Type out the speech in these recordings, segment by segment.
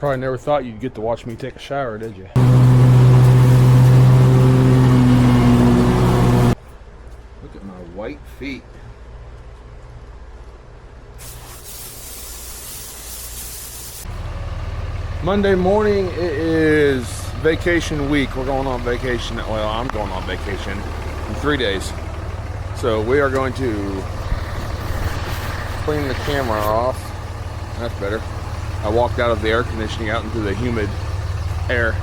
Probably never thought you'd get to watch me take a shower, did you? Look at my white feet. Monday morning, it is vacation week. We're going on vacation. Well, I'm going on vacation in 3 days. So we are going to clean the camera off. That's better. I walked out of the air conditioning out into the humid air.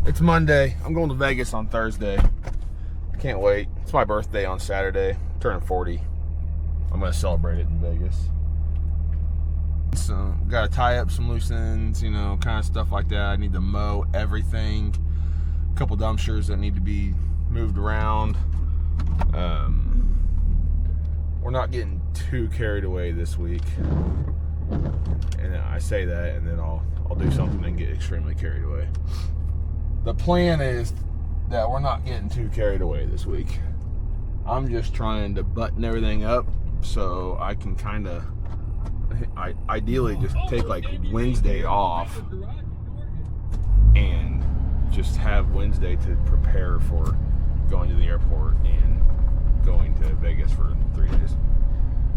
It's Monday. I'm going to Vegas on Thursday. I can't wait. It's my birthday on Saturday. I'm turning 40. I'm going to celebrate it in Vegas. So, got to tie up some loose ends, you know, kind of stuff like that. I need to mow everything. A couple dumpsters that need to be moved around. We're not getting too carried away this week. And I say that, and then I'll do something and get extremely carried away. The plan is that we're not getting too carried away this week. I'm just trying to button everything up so I can kind of, ideally just take like Wednesday off and just have Wednesday to prepare for going to the airport and going to Vegas for 3 days.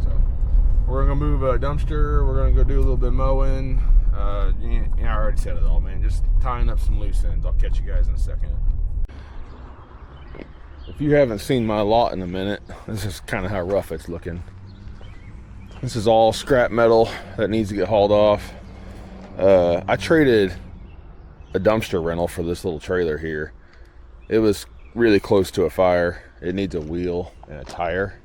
So we're gonna move a dumpster. We're gonna go do a little bit of mowing. Yeah, I already said it all, man. Just tying up some loose ends. I'll catch you guys in a second. If you haven't seen my lot in a minute, this is kind of how rough it's looking. This is all scrap metal that needs to get hauled off. I traded a dumpster rental for this little trailer here. It was really close to a fire. It needs a wheel and a tire.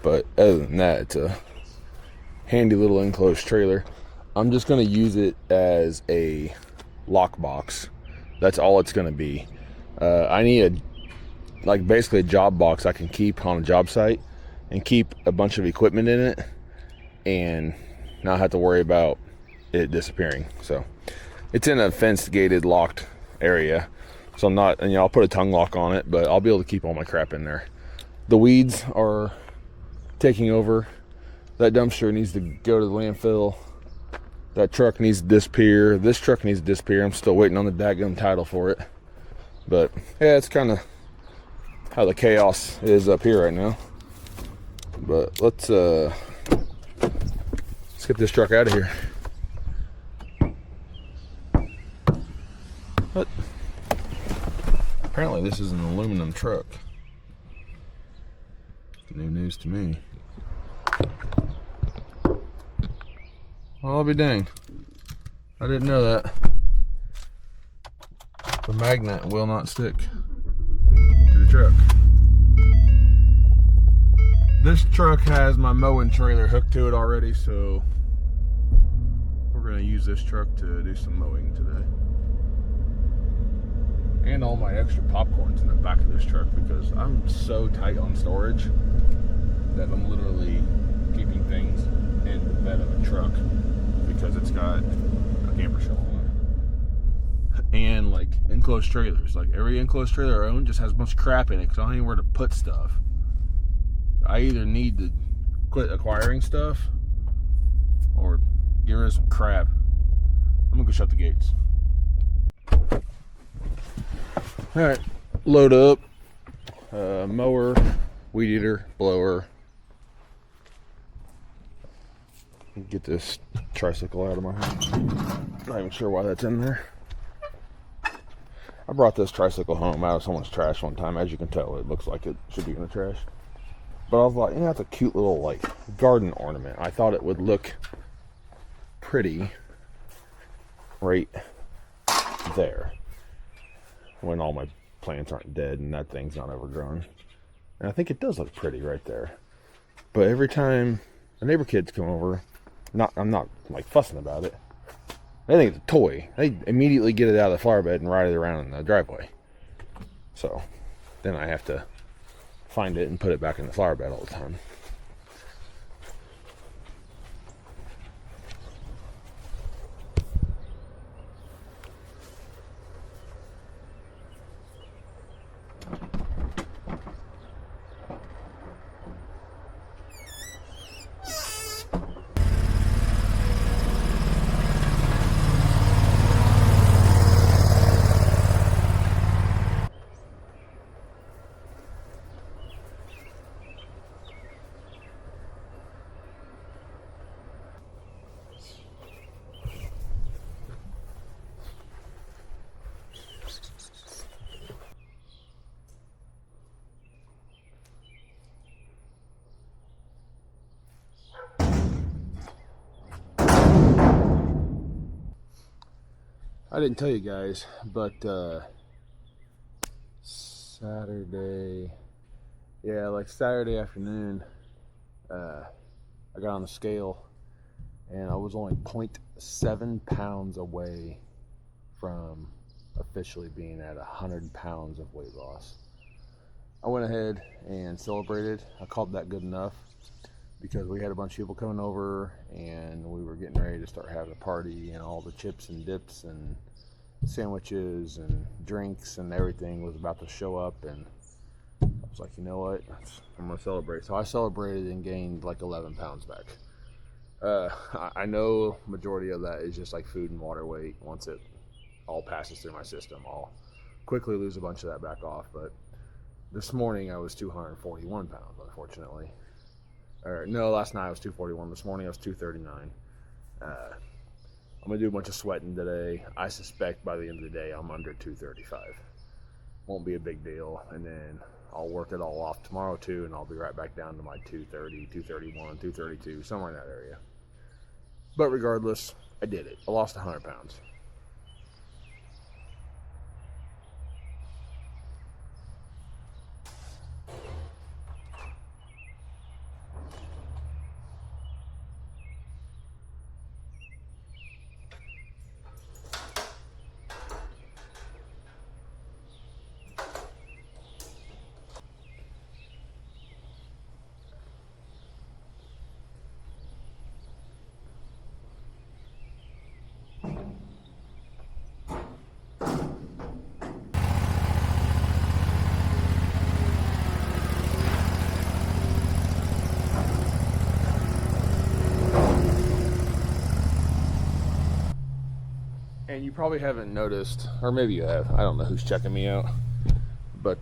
But other than that, it's a handy little enclosed trailer. I'm just going to use it as a lockbox. That's all it's going to be. I need basically a job box I can keep on a job site and keep a bunch of equipment in it and not have to worry about it disappearing. So it's in a fenced, gated, locked area. So I'm not, and I'll put a tongue lock on it, but I'll be able to keep all my crap in there. The weeds are taking over. That dumpster needs to go to the landfill. That truck needs to disappear. This truck needs to disappear. I'm still waiting on the dadgum title for it. But yeah, it's kind of how the chaos is up here right now. But let's get this truck out of here. What? Apparently this is an aluminum truck. New news to me. Well, I'll be danged. I didn't know that. The magnet will not stick to the truck. This truck has my mowing trailer hooked to it already, so we're going to use this truck to do some mowing today. And all my extra popcorn's in the back of this truck because I'm so tight on storage that I'm literally keeping things in the bed of a truck because it's got a camper shell on it. And like enclosed trailers. Like every enclosed trailer I own just has a bunch of crap in it because I don't know where to put stuff. I either need to quit acquiring stuff or get rid of some crap. I'm gonna go shut the gates. Alright, load up. Mower, weed eater, blower. Get this tricycle out of my house. Not even sure why that's in there. I brought this tricycle home out of someone's trash one time. As you can tell, it looks like it should be in the trash. But I was like, that's a cute little like garden ornament. I thought it would look pretty right there when all my plants aren't dead and that thing's not overgrown. And I think it does look pretty right there. But every time the neighbor kids come over, I'm not like fussing about it. They think it's a toy. They immediately get it out of the flower bed and ride it around in the driveway. So then I have to find it and put it back in the flower bed all the time. I didn't tell you guys, but Saturday afternoon, I got on the scale and I was only 0.7 pounds away from officially being at 100 pounds of weight loss. I went ahead and celebrated. I called that good enough because we had a bunch of people coming over and we were getting ready to start having a party, and all the chips and dips and sandwiches and drinks and everything was about to show up, and I was like, you know what, I'm gonna celebrate. So I celebrated and gained like 11 pounds back. I know majority of that is just like food and water weight. Once it all passes through my system, I'll quickly lose a bunch of that back off. But this morning I was 241 pounds, unfortunately. Or no, last night I was 241. This morning I was 239. I'm gonna do a bunch of sweating today. I suspect by the end of the day I'm under 235. Won't be a big deal, and then I'll work it all off tomorrow too, and I'll be right back down to my 230, 231, 232, somewhere in that area. But regardless, I did it. I lost 100 pounds. And you probably haven't noticed, or maybe you have, I don't know who's checking me out, but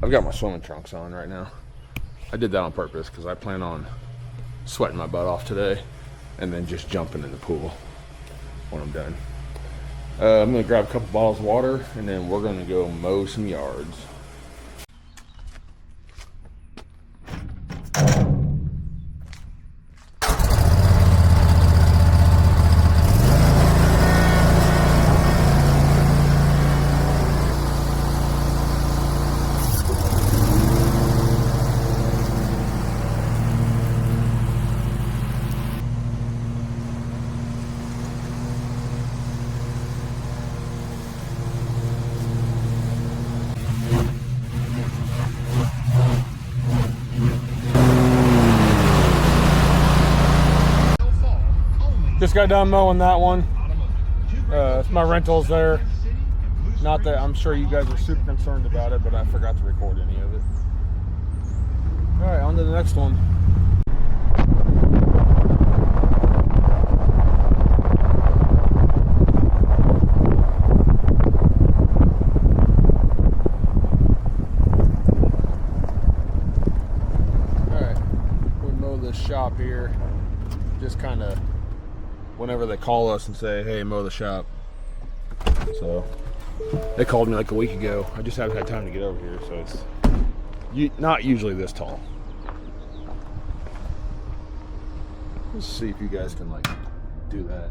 I've got my swimming trunks on right now. I did that on purpose because I plan on sweating my butt off today and then just jumping in the pool when I'm done. I'm going to grab a couple bottles of water, and then we're going to go mow some yards. Just got done mowing that one. It's my rentals there. Not that I'm sure you guys are super concerned about it, but I forgot to record any of it. All right, on to the next one. All right, we mow this shop here. Just kind of whenever they call us and say, hey, mow the shop. So they called me like a week ago. I just haven't had time to get over here, so it's not usually this tall. Let's see if you guys can like do that.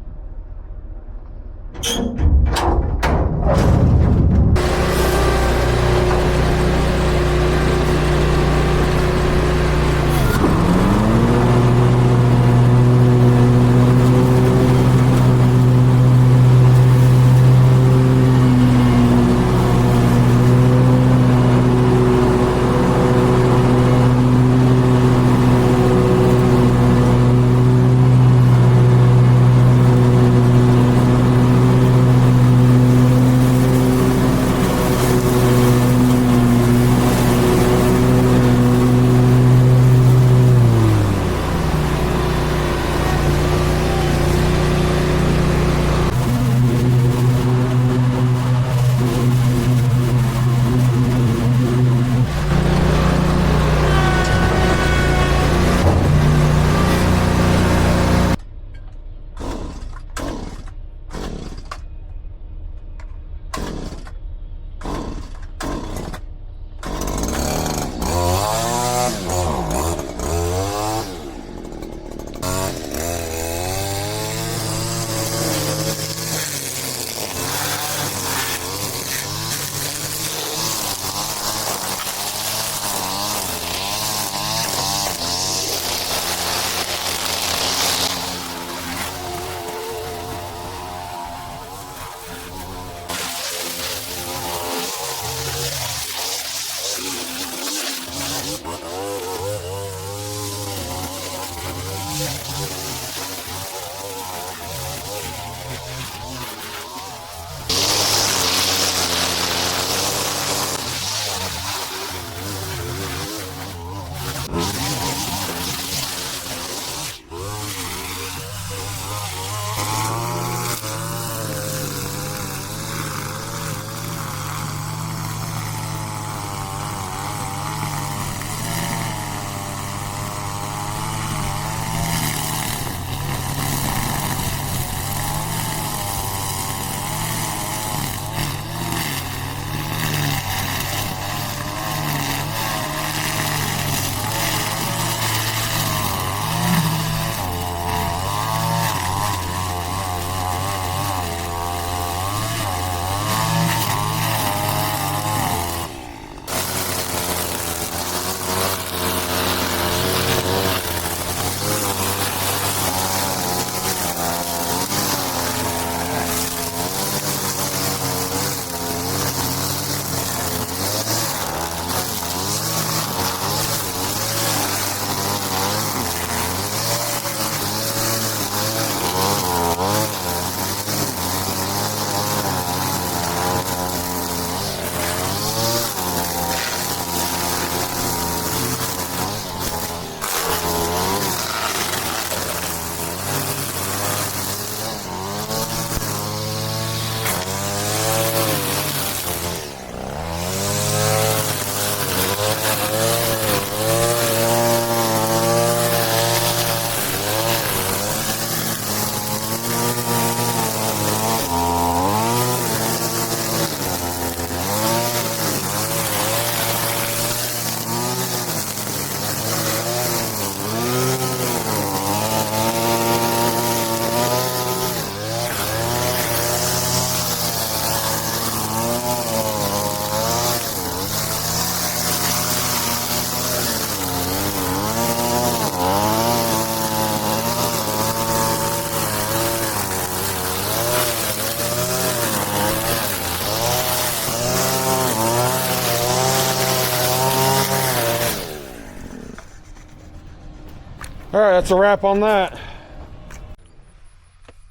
All right, that's a wrap on that.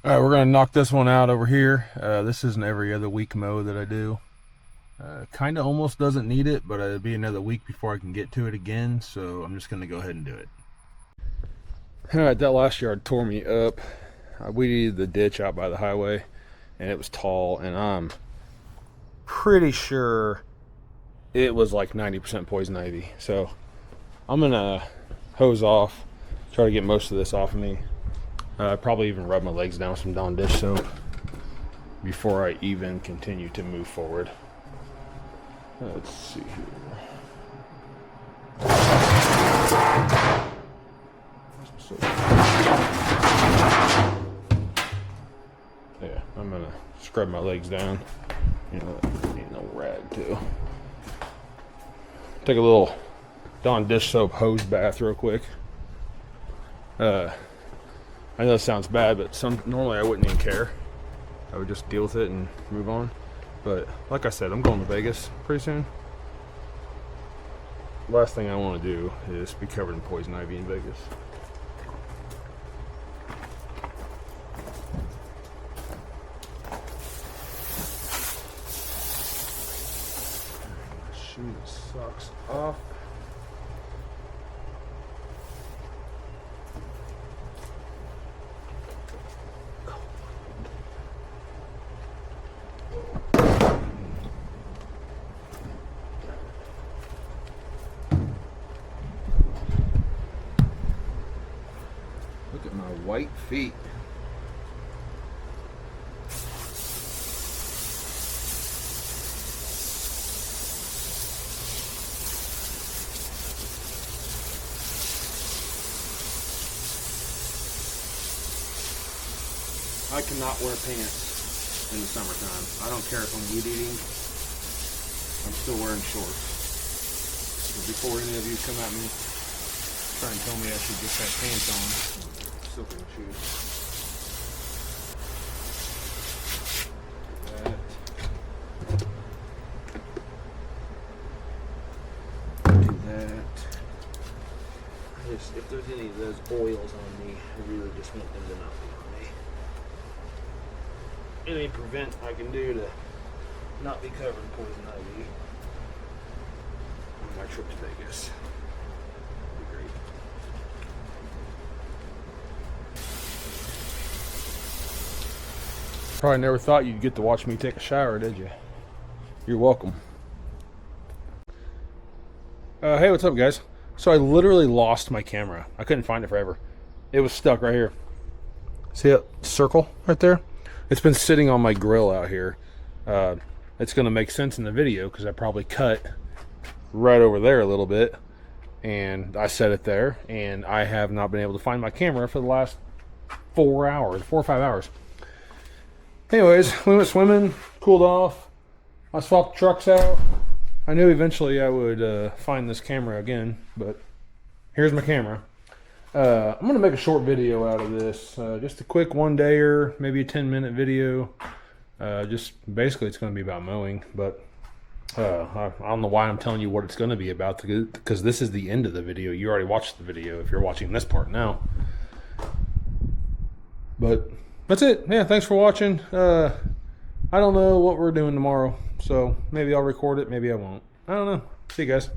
All right, we're gonna knock this one out over here. This is an every other week mow that I do. Kind of almost doesn't need it, but it'll be another week before I can get to it again, so I'm just gonna go ahead and do it. All right, that last yard tore me up. I weeded the ditch out by the highway, and it was tall, and I'm pretty sure it was like 90% poison ivy. So I'm gonna hose off, try to get most of this off of me. Probably even rub my legs down with some Dawn dish soap before I even continue to move forward. Let's see here. Yeah, I'm gonna scrub my legs down. You know, need no rag too. Take a little Dawn dish soap hose bath real quick. I know it sounds bad, but normally I wouldn't even care. I would just deal with it and move on. But like I said, I'm going to Vegas pretty soon. Last thing I want to do is be covered in poison ivy in Vegas. Shoe the socks off. Look at my white feet. I cannot wear pants in the summertime. I don't care if I'm weed eating. I'm still wearing shorts. But before any of you come at me, try and tell me I should get that pants on. Soaking shoes. Do that. If there's any of those oils on me, I really just want them to not be on me. Any prevent I can do to not be covered in poison ivy on my trip to Vegas. That'd be great. Probably never thought you'd get to watch me take a shower, did you? You're welcome. Hey, what's up, guys? So I literally lost my camera. I couldn't find it forever. It was stuck right here. See that circle right there? It's been sitting on my grill out here. It's going to make sense in the video because I probably cut right over there a little bit. And I set it there. And I have not been able to find my camera for the last 4 or 5 hours. Anyways, we went swimming, cooled off. I swapped the trucks out. I knew eventually I would find this camera again, but here's my camera. I'm going to make a short video out of this. Just a quick one-dayer, maybe a 10-minute video. Just basically it's going to be about mowing, but I don't know why I'm telling you what it's going to be about, because this is the end of the video. You already watched the video if you're watching this part now. But that's it. Yeah, thanks for watching. I don't know what we're doing tomorrow, so maybe I'll record it, maybe I won't. I don't know. See you guys.